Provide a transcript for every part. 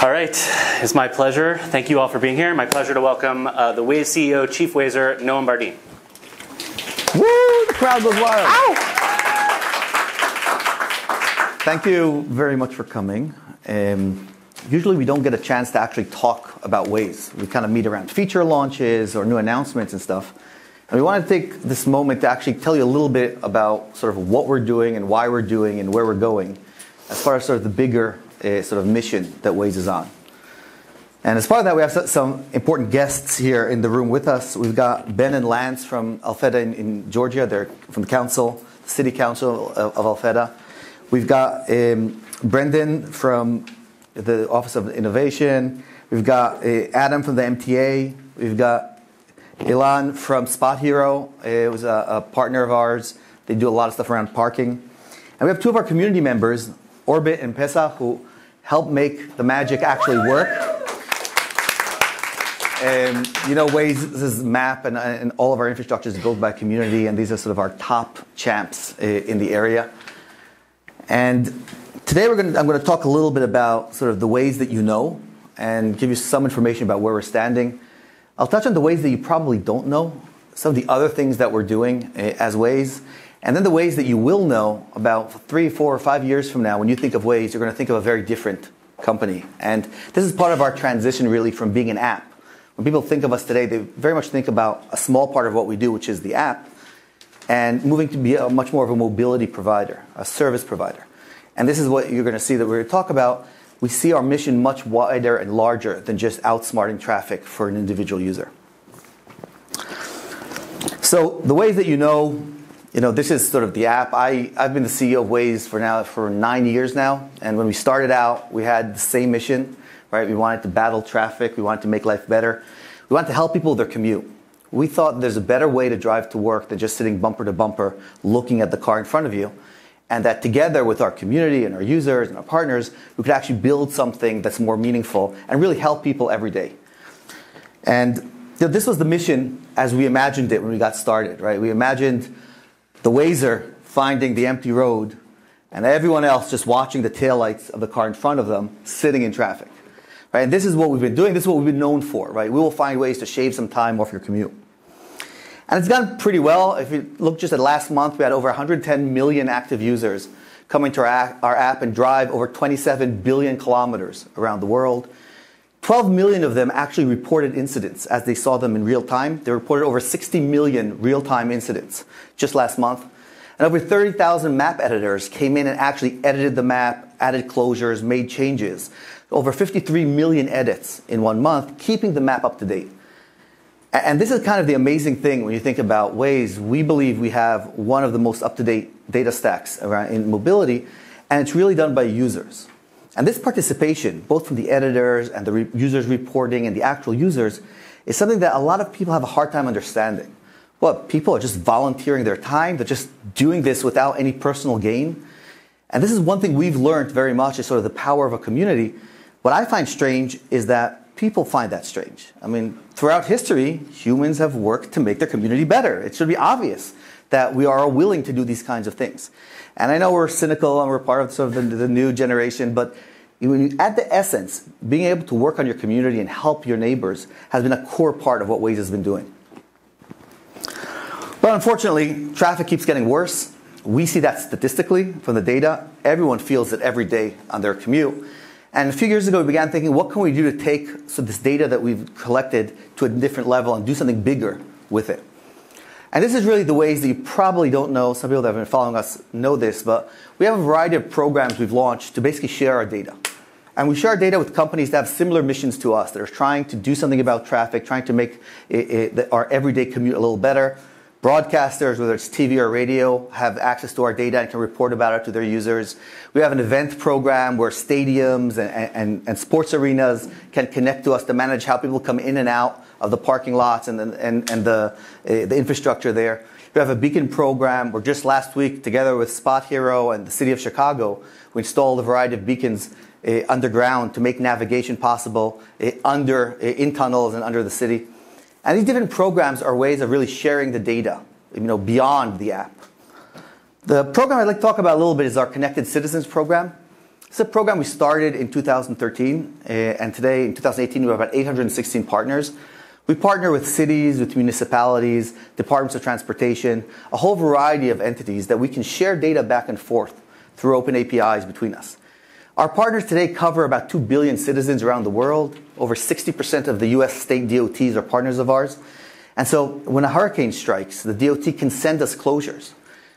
All right, it's my pleasure. Thank you all for being here. My pleasure to welcome the Waze CEO, Chief Wazer, Noam Bardin. Woo! The crowd goes wild. Ow! Thank you very much for coming. Usually we don't get a chance to actually talk about Waze. We kind of meet around feature launches or new announcements and stuff. And we want to take this moment to actually tell you a little bit about sort of what we're doing and why we're doing and where we're going, as far as sort of the bigger sort of mission that Waze is on. And as part of that, we have some important guests here in the room with us. We've got Ben and Lance from Alpheda in Georgia. They're from the council, city council of Alpheda. We've got Brendan from the Office of Innovation. We've got Adam from the MTA. We've got Ilan from Spot Hero. It was a partner of ours. They do a lot of stuff around parking. And we have two of our community members, Orbit and Pesach, who help make the magic actually work. You know, Waze's map and all of our infrastructure is built by community, and these are sort of our top champs in the area. And today I'm going to talk a little bit about sort of the ways that you know and give you some information about where we're standing. I'll touch on the ways that you probably don't know, some of the other things that we're doing as Waze, and then the ways that you will know about 3, 4, or 5 years from now. When you think of Waze, you're going to think of a very different company. And this is part of our transition really from being an app. When people think of us today, they very much think about a small part of what we do, which is the app, and moving to be a much more of a mobility provider, a service provider. And this is what you're going to see that we're going to talk about. We see our mission much wider and larger than just outsmarting traffic for an individual user. So the ways that you know, this is sort of the app. I've been the CEO of Waze for 9 years now. And when we started out, we had the same mission, right? We wanted to battle traffic. We wanted to make life better. We wanted to help people with their commute. We thought there's a better way to drive to work than just sitting bumper to bumper looking at the car in front of you. And that together with our community and our users and our partners, we could actually build something that's more meaningful and really help people every day. And this was the mission as we imagined it when we got started, right? We imagined the Wazer finding the empty road and everyone else just watching the taillights of the car in front of them sitting in traffic, right? And this is what we've been doing. This is what we've been known for, right? We will find ways to shave some time off your commute. And it's gone pretty well. If you look just at last month, we had over 110 million active users coming to our app and drive over 27 billion kilometers around the world. 12 million of them actually reported incidents as they saw them in real time. They reported over 60 million real-time incidents just last month. And over 30,000 map editors came in and actually edited the map, added closures, made changes. Over 53 million edits in 1 month, keeping the map up to date. And this is kind of the amazing thing when you think about Waze. We believe we have one of the most up-to-date data stacks around in mobility, and it's really done by users. And this participation, both from the editors and the users reporting and the actual users, is something that a lot of people have a hard time understanding. Well, people are just volunteering their time. They're just doing this without any personal gain. And this is one thing we've learned very much is sort of the power of a community. What I find strange is that people find that strange. I mean, throughout history, humans have worked to make their community better. It should be obvious that we are willing to do these kinds of things. And I know we're cynical and we're part of sort of the new generation, but at the essence, being able to work on your community and help your neighbors has been a core part of what Waze has been doing. But unfortunately, traffic keeps getting worse. We see that statistically from the data. Everyone feels it every day on their commute. And a few years ago, we began thinking, what can we do to take this data that we've collected to a different level and do something bigger with it? And this is really the ways that you probably don't know. Some people that have been following us know this, but we have a variety of programs we've launched to basically share our data. And we share our data with companies that have similar missions to us, that are trying to do something about traffic, trying to make our everyday commute a little better. Broadcasters, whether it's TV or radio, have access to our data and can report about it to their users. We have an event program where stadiums and sports arenas can connect to us to manage how people come in and out of the parking lots and the infrastructure there. We have a beacon program where just last week, together with Spot Hero and the city of Chicago, we installed a variety of beacons underground to make navigation possible in tunnels and under the city. And these different programs are ways of really sharing the data, beyond the app. The program I'd like to talk about a little bit is our Connected Citizens program. It's a program we started in 2013, and today, in 2018, we have about 816 partners. We partner with cities, with municipalities, departments of transportation, a whole variety of entities that we can share data back and forth through open APIs between us. Our partners today cover about 2 billion citizens around the world. Over 60% of the US state DOTs are partners of ours. And so when a hurricane strikes, the DOT can send us closures.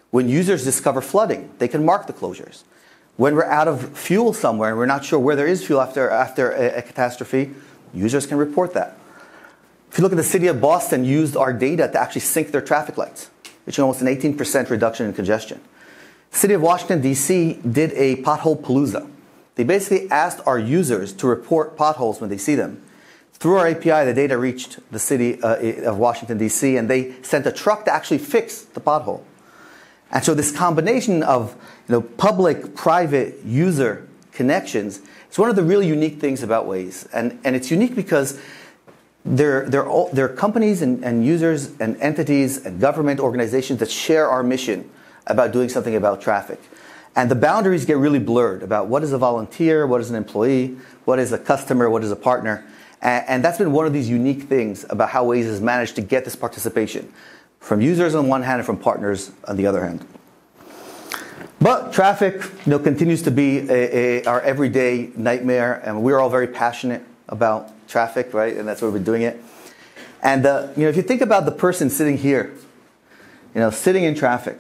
When users discover flooding, they can mark the closures. When we're out of fuel somewhere and we're not sure where there is fuel after a catastrophe, users can report that. If you look at the city of Boston, used our data to actually sync their traffic lights, which is almost an 18% reduction in congestion. The city of Washington, D.C. did a pothole palooza. They basically asked our users to report potholes when they see them. Through our API, the data reached the city of Washington, D.C., and they sent a truck to actually fix the pothole. And so this combination of public-private user connections is one of the really unique things about Waze. And it's unique because there are companies and users and entities and government organizations that share our mission about doing something about traffic. And the boundaries get really blurred about what is a volunteer, what is an employee, what is a customer, what is a partner. And that's been one of these unique things about how Waze has managed to get this participation from users on one hand and from partners on the other hand. But traffic continues to be our everyday nightmare, and we're all very passionate about traffic, right? And that's why we've been doing it. And if you think about the person sitting here, sitting in traffic,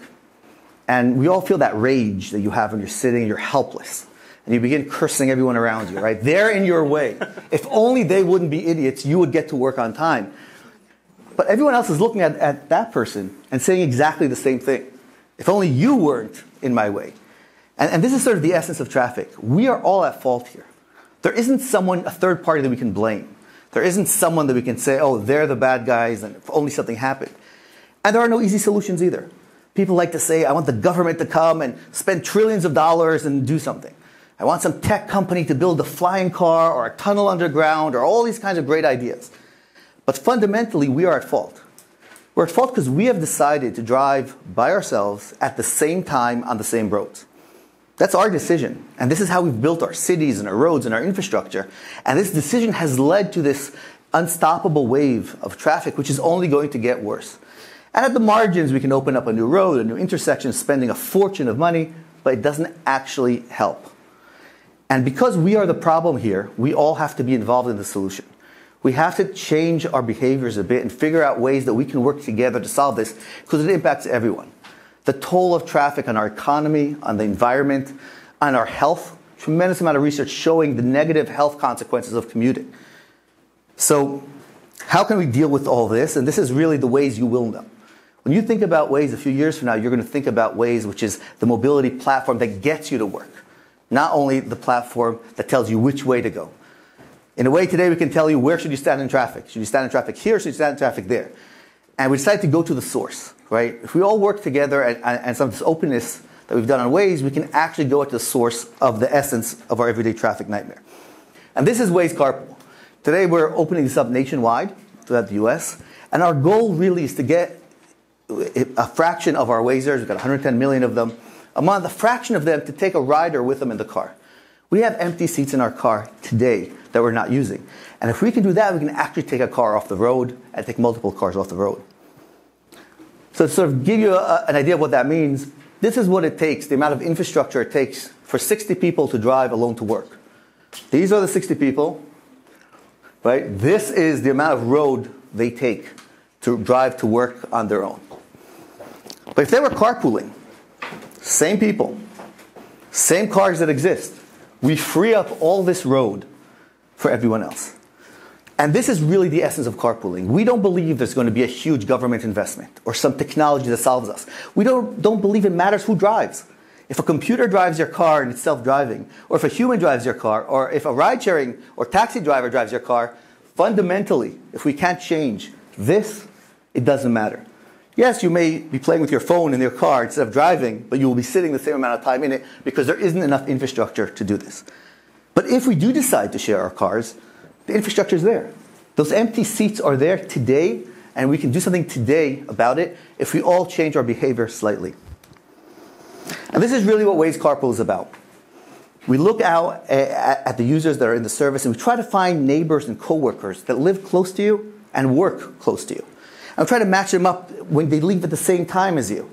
and we all feel that rage that you have when you're sitting and you're helpless. And you begin cursing everyone around you, right? They're in your way. If only they wouldn't be idiots, you would get to work on time. But everyone else is looking at that person and saying exactly the same thing. If only you weren't in my way. And this is sort of the essence of traffic. We are all at fault here. There isn't a third party that we can blame. There isn't someone that we can say, oh, they're the bad guys, and if only something happened. And there are no easy solutions either. People like to say, I want the government to come and spend trillions of dollars and do something. I want some tech company to build a flying car or a tunnel underground or all these kinds of great ideas. But fundamentally, we are at fault. We're at fault because we have decided to drive by ourselves at the same time on the same roads. That's our decision. And this is how we've built our cities and our roads and our infrastructure. And this decision has led to this unstoppable wave of traffic, which is only going to get worse. And at the margins, we can open up a new road, a new intersection, spending a fortune of money, but it doesn't actually help. And because we are the problem here, we all have to be involved in the solution. We have to change our behaviors a bit and figure out ways that we can work together to solve this, because it impacts everyone. The toll of traffic on our economy, on the environment, on our health, tremendous amount of research showing the negative health consequences of commuting. So how can we deal with all this? And this is really the Waze you will know. When you think about Waze a few years from now, you're going to think about Waze, which is the mobility platform that gets you to work, not only the platform that tells you which way to go. In a way, today we can tell you where should you stand in traffic. Should you stand in traffic here? Should you stand in traffic there? And we decided to go to the source, right? If we all work together and some of this openness that we've done on Waze, we can actually go at the source of the essence of our everyday traffic nightmare. And this is Waze Carpool. Today we're opening this up nationwide throughout the US. And our goal really is to get a fraction of our Wazers, we've got 110 million of them, among the fraction of them to take a rider with them in the car. We have empty seats in our car today that we're not using. And if we can do that, we can actually take a car off the road and take multiple cars off the road. So to sort of give you an idea of what that means, this is what it takes, the amount of infrastructure it takes for 60 people to drive alone to work. These are the 60 people, right? This is the amount of road they take to drive to work on their own. But if they were carpooling, same people, same cars that exist, we free up all this road for everyone else. And this is really the essence of carpooling. We don't believe there's going to be a huge government investment or some technology that solves us. We don't believe it matters who drives. If a computer drives your car and it's self-driving, or if a human drives your car, or if a ride-sharing or taxi driver drives your car, fundamentally, if we can't change this, it doesn't matter. Yes, you may be playing with your phone in your car instead of driving, but you will be sitting the same amount of time in it because there isn't enough infrastructure to do this. But if we do decide to share our cars, the infrastructure is there. Those empty seats are there today, and we can do something today about it if we all change our behavior slightly. And this is really what Waze Carpool is about. We look out at the users that are in the service, and we try to find neighbors and coworkers that live close to you and work close to you. And we try to match them up when they leave at the same time as you.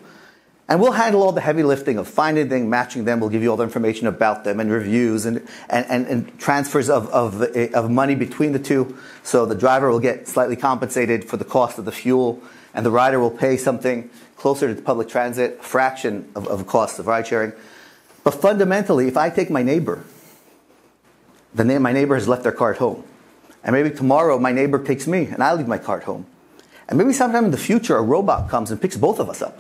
And we'll handle all the heavy lifting of finding them, matching them. We'll give you all the information about them and reviews and transfers of money between the two. So the driver will get slightly compensated for the cost of the fuel, and the rider will pay something closer to public transit, a fraction of the cost of ride sharing. But fundamentally, if I take my neighbor, my neighbor has left their car at home. And maybe tomorrow my neighbor takes me and I leave my car at home. And maybe sometime in the future a robot comes and picks both of us up.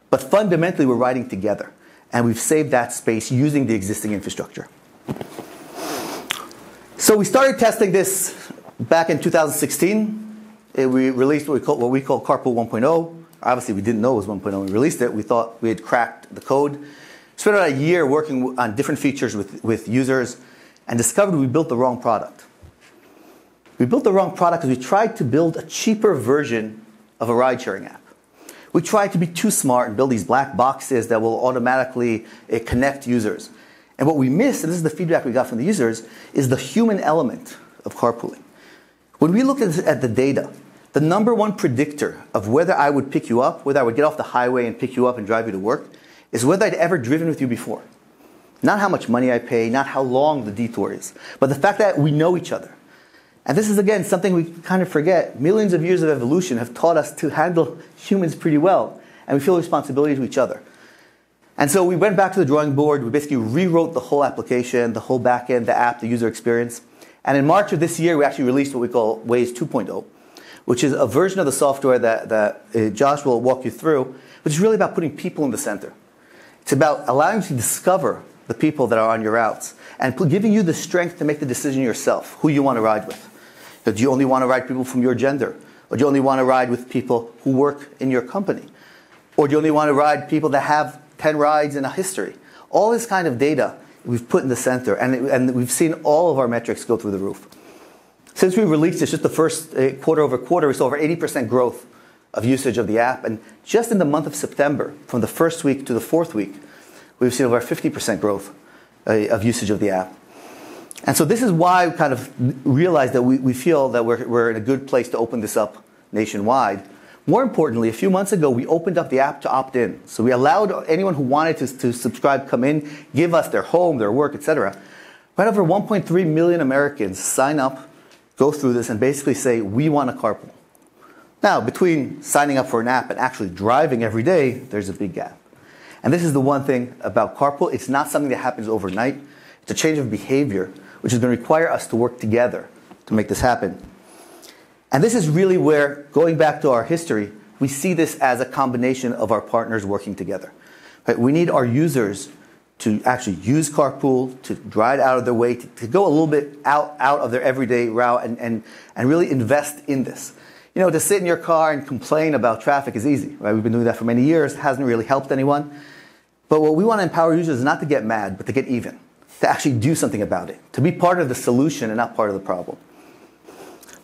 But fundamentally we're riding together. And we've saved that space using the existing infrastructure. So we started testing this back in 2016. We released what we call Carpool 1.0. Obviously we didn't know it was 1.0 when we released it. We thought we had cracked the code. Spent about a year working on different features with users and discovered we built the wrong product. We built the wrong product because we tried to build a cheaper version of a ride-sharing app. We tried to be too smart and build these black boxes that will automatically connect users. And what we missed, and this is the feedback we got from the users, is the human element of carpooling. When we looked at the data, the number one predictor of whether I would pick you up, whether I would get off the highway and pick you up and drive you to work, is whether I'd ever driven with you before. Not how much money I pay, not how long the detour is, but the fact that we know each other. And this is, again, something we kind of forget. Millions of years of evolution have taught us to handle humans pretty well, and we feel responsibility to each other. And so we went back to the drawing board. We basically rewrote the whole application, the whole backend, the app, the user experience. And in March of this year, we actually released what we call Waze 2.0, which is a version of the software that Josh will walk you through, which is really about putting people in the center. It's about allowing you to discover the people that are on your routes and giving you the strength to make the decision yourself, who you want to ride with. Do you only want to ride people from your gender? Or do you only want to ride with people who work in your company? Or do you only want to ride people that have 10 rides in a history? All this kind of data we've put in the center, and we've seen all of our metrics go through the roof. Since we released this, just the first quarter over quarter, we saw over 80% growth of usage of the app. And just in the month of September, from the first week to the fourth week, we've seen over 50% growth of usage of the app. And so this is why we kind of realized that we feel that we're in a good place to open this up nationwide. More importantly, a few months ago, we opened up the app to opt in. So we allowed anyone who wanted to subscribe, come in, give us their home, their work, etc. Right over 1.3 million Americans sign up, go through this, and basically say, we want a carpool. Now, between signing up for an app and actually driving every day, there's a big gap. And this is the one thing about carpool. It's not something that happens overnight. It's a change of behavior, which is going to require us to work together to make this happen. And this is really where, going back to our history, we see this as a combination of our partners working together. Right? We need our users to actually use carpool, to drive out of their way, to go a little bit out of their everyday route and really invest in this. You know, to sit in your car and complain about traffic is easy, right? We've been doing that for many years. It hasn't really helped anyone. But what we want to empower users is not to get mad, but to get even, to actually do something about it, to be part of the solution and not part of the problem.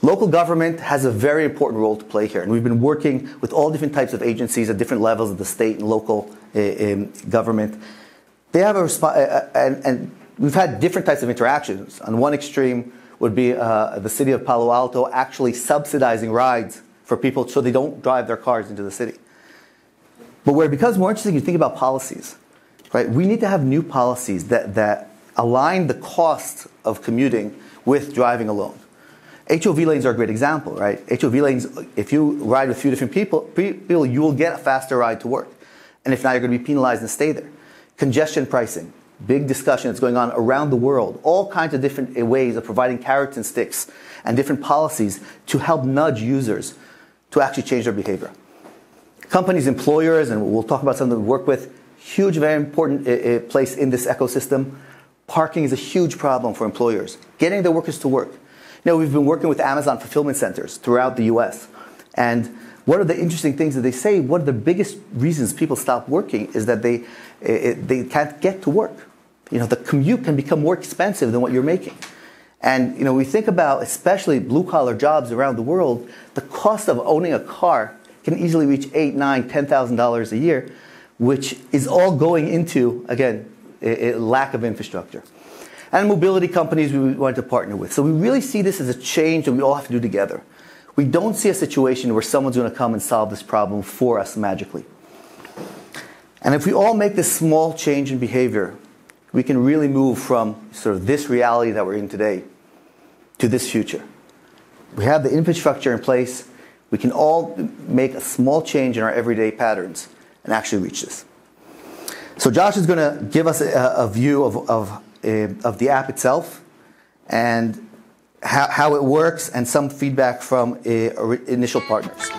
Local government has a very important role to play here, and we've been working with all different types of agencies at different levels of the state and local government. They have and we've had different types of interactions. On one extreme would be the city of Palo Alto actually subsidizing rides for people so they don't drive their cars into the city. But where it becomes more interesting, you think about policies, right? We need to have new policies that align the cost of commuting with driving alone. HOV lanes are a great example, right? HOV lanes, if you ride with a few different people, you will get a faster ride to work. And if not, you're going to be penalized and stay there. Congestion pricing, big discussion that's going on around the world. All kinds of different ways of providing carrots and sticks and different policies to help nudge users to actually change their behavior. Companies, employers, and we'll talk about some that we work with, huge, very important place in this ecosystem. Parking is a huge problem for employers. Getting their workers to work. You know, we've been working with Amazon fulfillment centers throughout the US. And one of the interesting things that they say, one of the biggest reasons people stop working is that they can't get to work. You know, the commute can become more expensive than what you're making. And, you know, we think about, especially blue-collar jobs around the world, the cost of owning a car can easily reach $8,000, $9,000, $10,000 a year, which is all going into, again, a lack of infrastructure. and mobility companies we wanted to partner with. So we really see this as a change that we all have to do together. We don't see a situation where someone's going to come and solve this problem for us magically. And if we all make this small change in behavior, we can really move from sort of this reality that we're in today to this future. We have the infrastructure in place. We can all make a small change in our everyday patterns and actually reach this. So Josh is going to give us a view of the app itself and how it works and some feedback from initial partners.